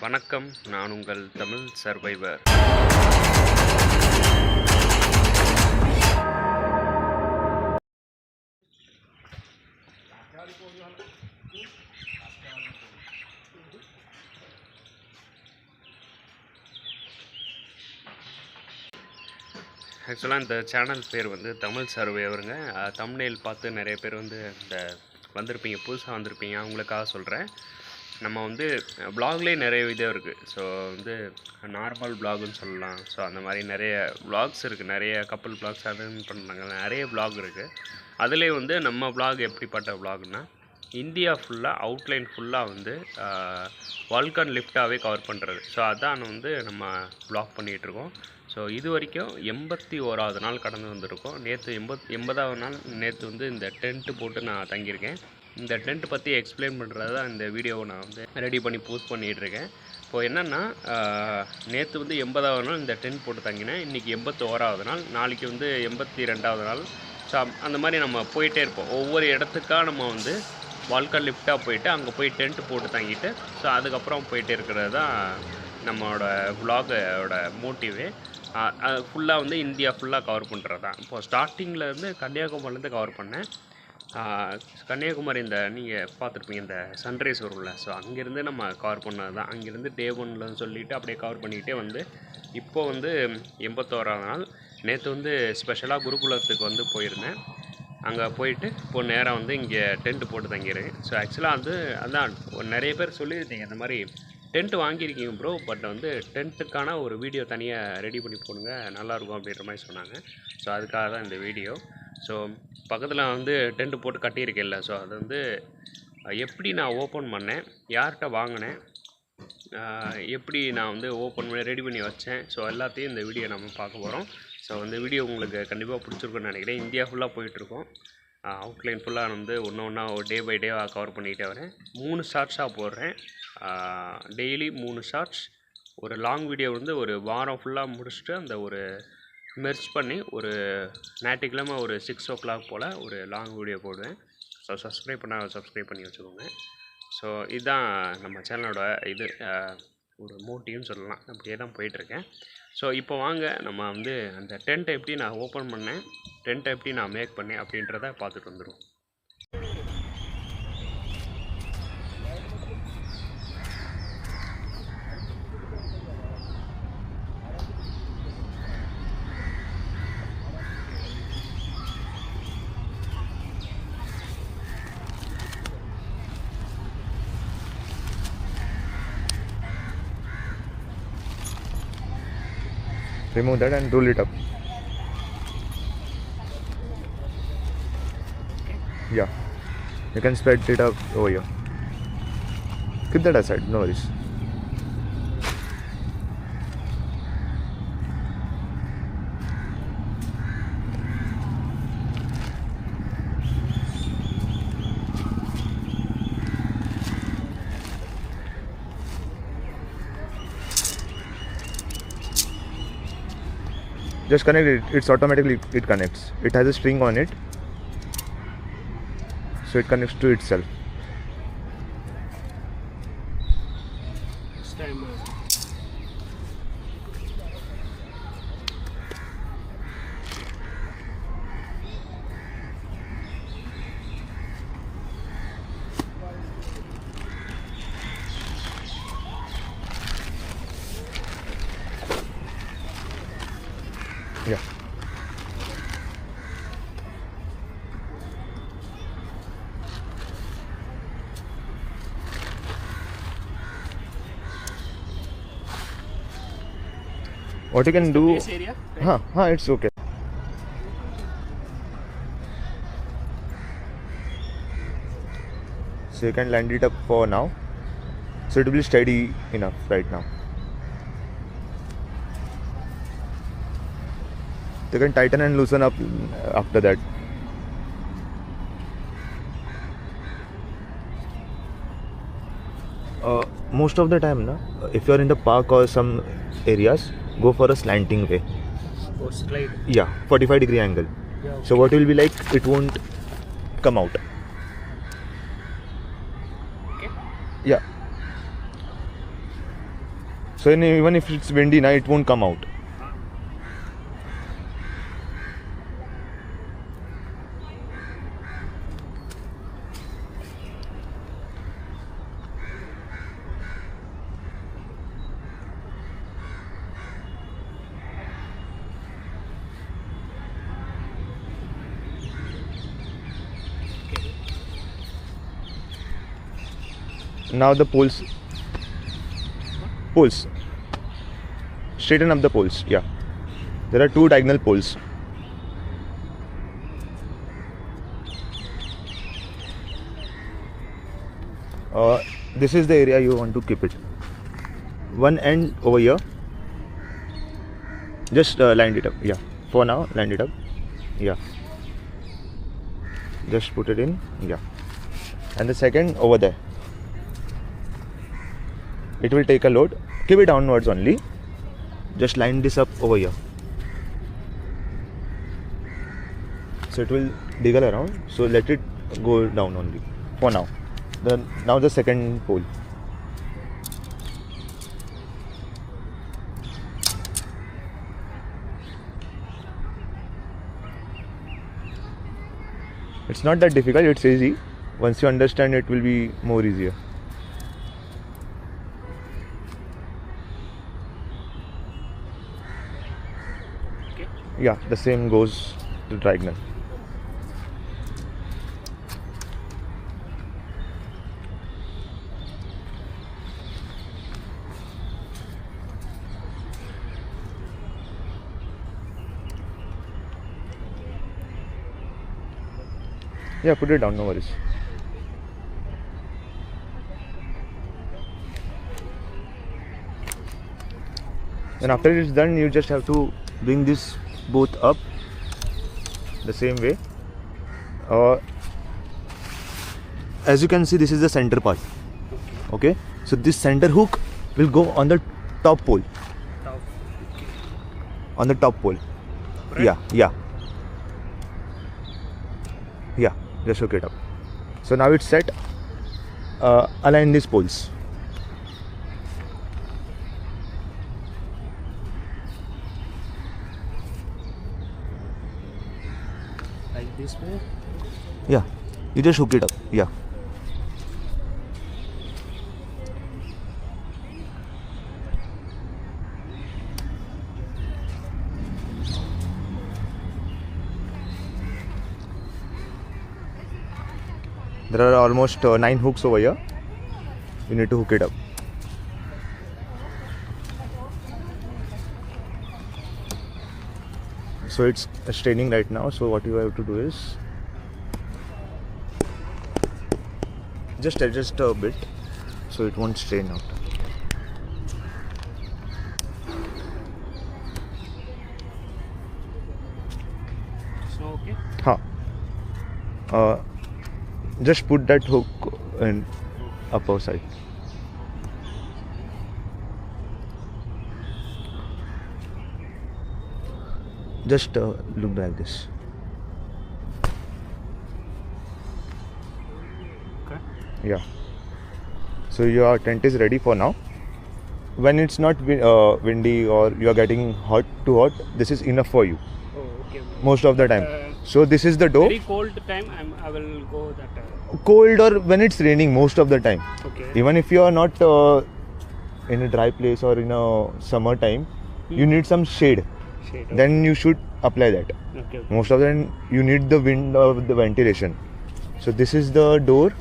வணக்கம், நான் உங்கள் தமிழ் சர்வைவர். ஆக்சுவலாக இந்த சேனல் பேர் வந்து தமிழ் சர்வைவருங்க. தம்ப்நெயில் பார்த்து நிறைய பேர் வந்து இந்த வந்திருப்பீங்க, புதுசாக வந்திருப்பீங்க, அவங்களுக்காக சொல்கிறேன். நம்ம வந்து வ்ளாக்லேயே நிறைய விதம் இருக்குது. ஸோ வந்து நார்மல் வ்ளாகுன்னு சொல்லலாம். ஸோ அந்த மாதிரி நிறைய வ்ளாக்ஸ் இருக்குது, நிறைய கப்புள் வ்ளாக்ஸ் அதுன்னு பண்ணுறாங்க, நிறைய வ்ளாக் இருக்குது. அதுலேயே வந்து நம்ம வ்ளாக் எப்படிப்பட்ட வ்ளாக்னா, இந்தியா ஃபுல்லாக அவுட்லைன் ஃபுல்லாக வந்து வால்கான் லிஃப்டாகவே கவர் பண்ணுறது. ஸோ அதான் வந்து நம்ம வ்ளாக் பண்ணிகிட்ருக்கோம். ஸோ இது வரைக்கும் 81வது நாள் கடந்து வந்திருக்கோம். நேற்று 80வது நாள் நேற்று வந்து இந்த டென்ட்டு போட்டு நான் தங்கியிருக்கேன். இந்த டென்ட் பற்றி எக்ஸ்பிளைன் பண்ணுறது தான் இந்த வீடியோவை நான் வந்து ரெடி பண்ணி போஸ்ட் பண்ணிகிட்ருக்கேன். இப்போது என்னென்னா, நேற்று வந்து 80வது நாள் இந்த டென்ட் போட்டு தங்கினேன். இன்றைக்கி 81வது நாள், நாளைக்கு வந்து 82வது நாள். ஸோ அந்த மாதிரி நம்ம போயிட்டே இருப்போம். ஒவ்வொரு இடத்துக்காக நம்ம வந்து வால்கான் லிஃப்டாக போயிட்டு அங்கே போய் டென்ட்டு போட்டு தங்கிட்டு ஸோ அதுக்கப்புறம் போயிட்டே இருக்கிறது தான் நம்மளோட வ்ளாகோட மோட்டிவே. அது ஃபுல்லாக வந்து இந்தியா ஃபுல்லாக கவர் பண்ணுறது தான். இப்போது ஸ்டார்டிங்கில் கன்னியாகுமரிலேருந்து கவர் பண்ணேன். கன்னியாகுமரி இந்த நீங்கள் பார்த்துருப்பீங்க, இந்த சன்ரைஸ் வரும்ல, ஸோ அங்கேருந்து நம்ம கவர் பண்ணது தான். அங்கேருந்து டே 1ல் சொல்லிவிட்டு அப்படியே கவர் பண்ணிக்கிட்டே வந்து இப்போது வந்து 81வது நாள். நேற்று வந்து ஸ்பெஷலாக குருகுலத்துக்கு வந்து போயிருந்தேன். அங்கே போயிட்டு இப்போது நேராக வந்து இங்கே டென்ட்டு போட்டு தங்கியிருக்கேன். ஸோ ஆக்சுவலாக அதான் நிறைய பேர் சொல்லியிருந்தீங்க, இந்த மாதிரி டென்ட் வாங்கியிருக்கீங்க ப்ரோ, பட் வந்து டென்ட்டுக்கான ஒரு வீடியோ தனியாக ரெடி பண்ணி போடுங்க, நல்லாயிருக்கும் அப்படின்ற மாதிரி சொன்னாங்க. ஸோ அதுக்காக தான் இந்த வீடியோ. ஸோ பக்கத்தில் வந்து டென்ட்டு போட்டு கட்டியிருக்கேன்ல, ஸோ அது வந்து எப்படி நான் ஓப்பன் பண்ணேன், யார்கிட்ட வாங்கினேன், எப்படி நான் வந்து ஓப்பன் பண்ணி ரெடி பண்ணி வச்சேன், ஸோ எல்லாத்தையும் இந்த வீடியோ நம்ம பார்க்க போகிறோம். ஸோ இந்த வீடியோ உங்களுக்கு கண்டிப்பாக பிடிச்சிருக்குன்னு நினைக்கிறேன். இந்தியா ஃபுல்லாக போயிட்டுருக்கோம். அவுட்லைன் ஃபுல்லாக வந்து ஒன்று டே பை டேவாக கவர் பண்ணிக்கிட்டே வரேன். 3 ஷார்ட்ஸாக போடுறேன். Daily 3 shorts. ஒரு லாங் வீடியோ வந்து ஒரு வாரம் ஃபுல்லாக முடிச்சுட்டு அந்த ஒரு மெர்ஜ் பண்ணி ஒரு ஞாயிற்றுக்கிழமை ஒரு 6 o'clock போல் ஒரு லாங் வீடியோ போடுவேன். ஸோ சப்ஸ்கிரைப் பண்ணி வச்சுக்கோங்க. ஸோ இதுதான் நம்ம சேனலோட ஒரு மோட்டிவ்னு சொல்லலாம். அப்படியே தான் போயிட்டுருக்கேன். ஸோ இப்போ வாங்க நம்ம வந்து அந்த டென்ட்டை எப்படி நான் ஓப்பன் பண்ணேன், டென்ட்டை எப்படி நான் மேக் பண்ணேன் அப்படின்றத பார்த்துட்டு வந்துடுவோம். Remove that and roll it up. Yeah, you can spread it up over here. Keep that aside, no worries. Just connect it, it's automatically it connects. It has a string on it, so it connects to itself. Yeah. What you can do? This area? It's okay. So you can land it up for now. So it will be steady enough right now. You can tighten and loosen up after that. Most of the time, if you are in the park or some areas, go for a slanting way. Oh, slide. Yeah, 45-degree angle. Yeah, okay. So what will be like, it won't come out. Okay. Yeah. So even if it's windy, now it won't come out. Now the poles. Straighten up the poles. Yeah. There are 2 diagonal poles. This is the area you want to keep it. One end over here. Just line it up. Yeah. For now, line it up. Yeah. Just put it in. Yeah. And the second over there. It will take a load. Keep it downwards only. Just line this up over here. So it will diggle around. So let it go down only for now. Now the second pole. It's not that difficult. It's easy. Once you understand, it will be more easier. Yeah, the same goes to diagonal. Yeah, put it down, no worries. And after it's done, you just have to bring this both up the same way. As you can see, this is the center part. Okay, so this center hook will go on the top pole. On the top pole. Right. Yeah. Just hook it up. So now it's set. Align these poles. Like this way? Yeah, you just hook it up. Yeah. There are almost 9 hooks over here. You need to hook it up. So it's straining right now. So what you have to do is just adjust a bit so it won't strain out. So okay. Just put that hook in upper side. Just look like this. Okay. Yeah. So your tent is ready for now. When it's not windy or you are getting too hot, this is enough for you. Oh, okay. Most of the time. So this is the door. Very cold time, I will go that. Cold or when it's raining most of the time. Okay. Even if you are not in a dry place or in a summer time, you need some shade. Okay. Then you should apply that. Okay. Most of the time you need the wind or the ventilation. So this is the door.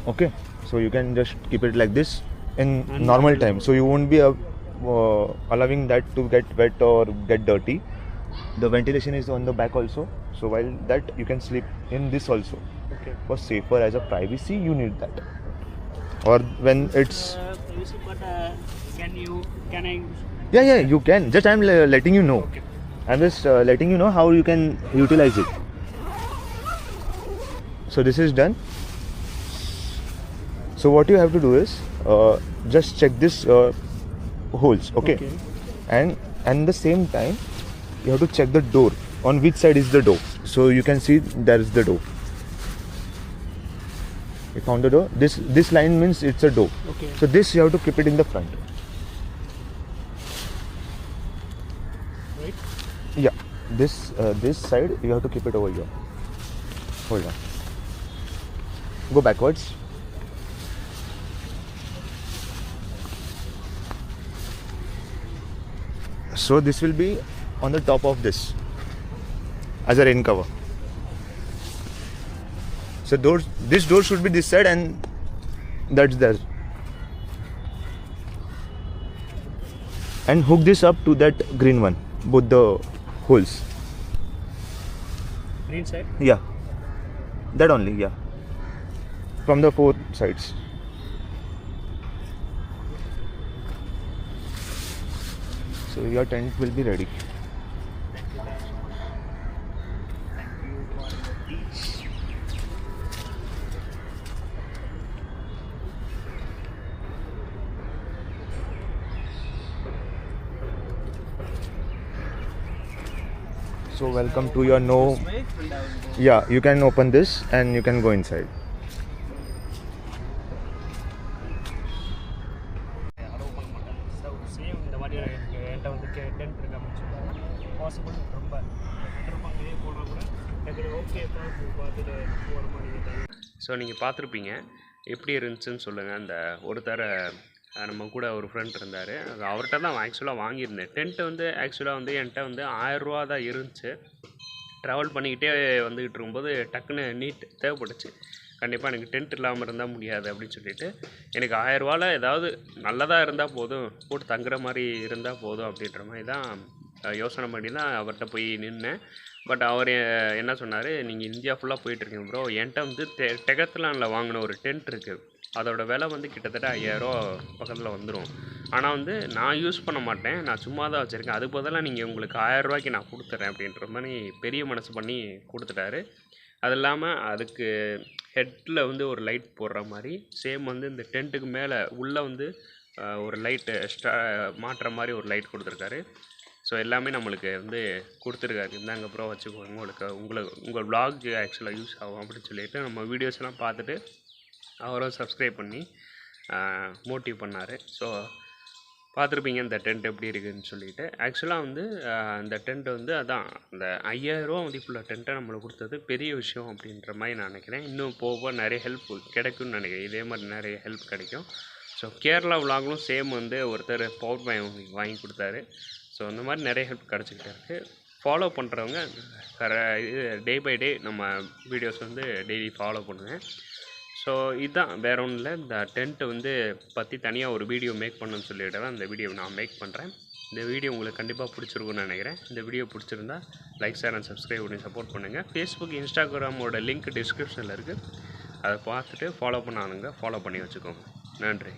Okay. So you can just keep it like this in And normal time. So you won't be allowing that to get wet or get dirty. The ventilation is on the back also. So while that you can sleep in this also. Okay. For safer as a privacy, you need that. Or when it's But can I? yeah, you can. Just I'm letting you know. Okay. I'm just letting you know how you can utilize it. So this is done. So what you have to do is just check this holes, okay? And the same time you have to check the door, on which side is the door. So you can see there is the door. You found the door. This line means it's a door. Okay. So this you have to keep it in the front. Right. Yeah. This side you have to keep it over here. Hold on. Go backwards. So this will be on the top of this as a rain cover. So this door should be this side and that's there. And hook this up to that green one, both the holes. Green side. Yeah. That only, yeah. From the four sides. So your tent will be ready. So welcome to your no. Yeah, you can open this and you can go inside. Same இந்த மாதிரி என்கிட்ட வந்து tent இருக்கு அப்படின்னு சொல்லுவாங்க. Possible ரொம்ப இதே போனால் கூட எனக்கு ஓகே பார்த்துட்டு போகிற மாதிரி. ஸோ நீங்கள் பார்த்துருப்பீங்க எப்படி இருந்துச்சுன்னு சொல்லுங்கள். அந்த ஒருத்தர நம்ம கூட ஒரு ஃப்ரெண்ட் இருந்தார், அவர்கிட்ட தான் ஆக்சுவலாக வாங்கியிருந்தேன். டென்ட்டு வந்து ஆக்சுவலாக வந்து என்கிட்ட வந்து 1000 ரூபா தான் இருந்துச்சு. ட்ராவல் பண்ணிக்கிட்டே வந்துக்கிட்டு இருக்கும்போது டக்குன்னு நீட் தேவைப்பட்டுச்சு. கண்டிப்பாக எனக்கு டென்ட் இல்லாமல் இருந்தால் முடியாது அப்படின்னு சொல்லிட்டு எனக்கு 1000 ரூபாவில் ஏதாவது நல்லதாக இருந்தால் போதும், போட்டு தங்குற மாதிரி இருந்தால் போதும் அப்படின்ற மாதிரி தான் யோசனை பண்ணி தான் அவர்கிட்ட போய் நின்னேன். பட் அவர் என்ன சொன்னார், நீங்கள் இந்தியா ஃபுல்லாக போயிட்டுருக்கீங்க ப்ரோ, என்கிட்ட வந்து டெகத்லானில் வாங்கின ஒரு டென்ட் இருக்குது, அதோடய விலை வந்து கிட்டத்தட்ட 5000 ரூபா பக்கத்தில் வந்துடும். ஆனால் வந்து நான் யூஸ் பண்ண மாட்டேன், நான் சும்மா தான் வச்சுருக்கேன், அதுக்கு பதிலாக நீங்கள் உங்களுக்கு 1000 ரூபாய்க்கு நான் கொடுத்துட்றேன் அப்படின்ற மாதிரி பெரிய மனசு பண்ணி கொடுத்துட்டாரு. அது இல்லாமல் அதுக்கு ஹெட்டில் வந்து ஒரு லைட் போடுற மாதிரி சேம் வந்து இந்த டென்ட்டுக்கு மேலே உள்ளே வந்து ஒரு லைட்டு மாட்டுற மாதிரி ஒரு லைட் கொடுத்துருக்காரு. ஸோ எல்லாமே நம்மளுக்கு வந்து கொடுத்துருக்காரு. இந்தாங்க ப்ரோ வச்சுக்கோங்க, உங்கள் vlog ஆக்சுவலாக யூஸ் ஆகும் அப்படின்னு சொல்லிட்டு நம்ம வீடியோஸ்லாம் பார்த்துட்டு அவரும் சப்ஸ்கிரைப் பண்ணி மோட்டிவ் பண்ணார். ஸோ பார்த்துருப்பீங்க இந்த டென்ட் எப்படி இருக்குதுன்னு சொல்லிட்டு. ஆக்சுவலாக வந்து இந்த டென்ட் வந்து அதான் அந்த 5000 ரூபா மதிப்புள்ள டென்ட்டை நம்மளுக்கு கொடுத்தது பெரிய விஷயம் அப்படின்ற மாதிரி நான் நினைக்கிறேன். இன்னும் போக நிறைய ஹெல்ப் கிடைக்கும்னு நினைக்கிறேன். இதே மாதிரி நிறைய ஹெல்ப் கிடைக்கும். ஸோ கேரளா vlogலும் சேம் வந்து ஒருத்தர் பவர் பேங்க் வாங்கி கொடுத்தாரு. ஸோ இந்த மாதிரி நிறைய ஹெல்ப் கிடச்சிக்கிட்டே இருக்குது. ஃபாலோ பண்ணுறவங்க இது டே பை டே நம்ம வீடியோஸ் வந்து டெய்லி ஃபாலோ பண்ணுவேன். ஸோ இதுதான் வேறு ஒன்றும் இல்லை. இந்த டென்ட்டு வந்து பற்றி தனியாக ஒரு வீடியோ மேக் பண்ணணும்னு சொல்லிட்டு தான் இந்த வீடியோ நான் மேக் பண்ணுறேன். இந்த வீடியோ உங்களுக்கு கண்டிப்பாக பிடிச்சிருக்குன்னு நினைக்கிறேன். இந்த வீடியோ பிடிச்சிருந்தா லைக், ஷேர் அண்ட் சப்ஸ்கிரைப் பண்ணி சப்போர்ட் பண்ணுங்கள். ஃபேஸ்புக், இன்ஸ்டாகிராமோட லிங்க் டிஸ்கிரிப்ஷனில் இருக்குது, அதை பார்த்துட்டு ஃபாலோ பண்ணானுங்க, ஃபாலோ பண்ணி வச்சுக்கோங்க. நன்றி.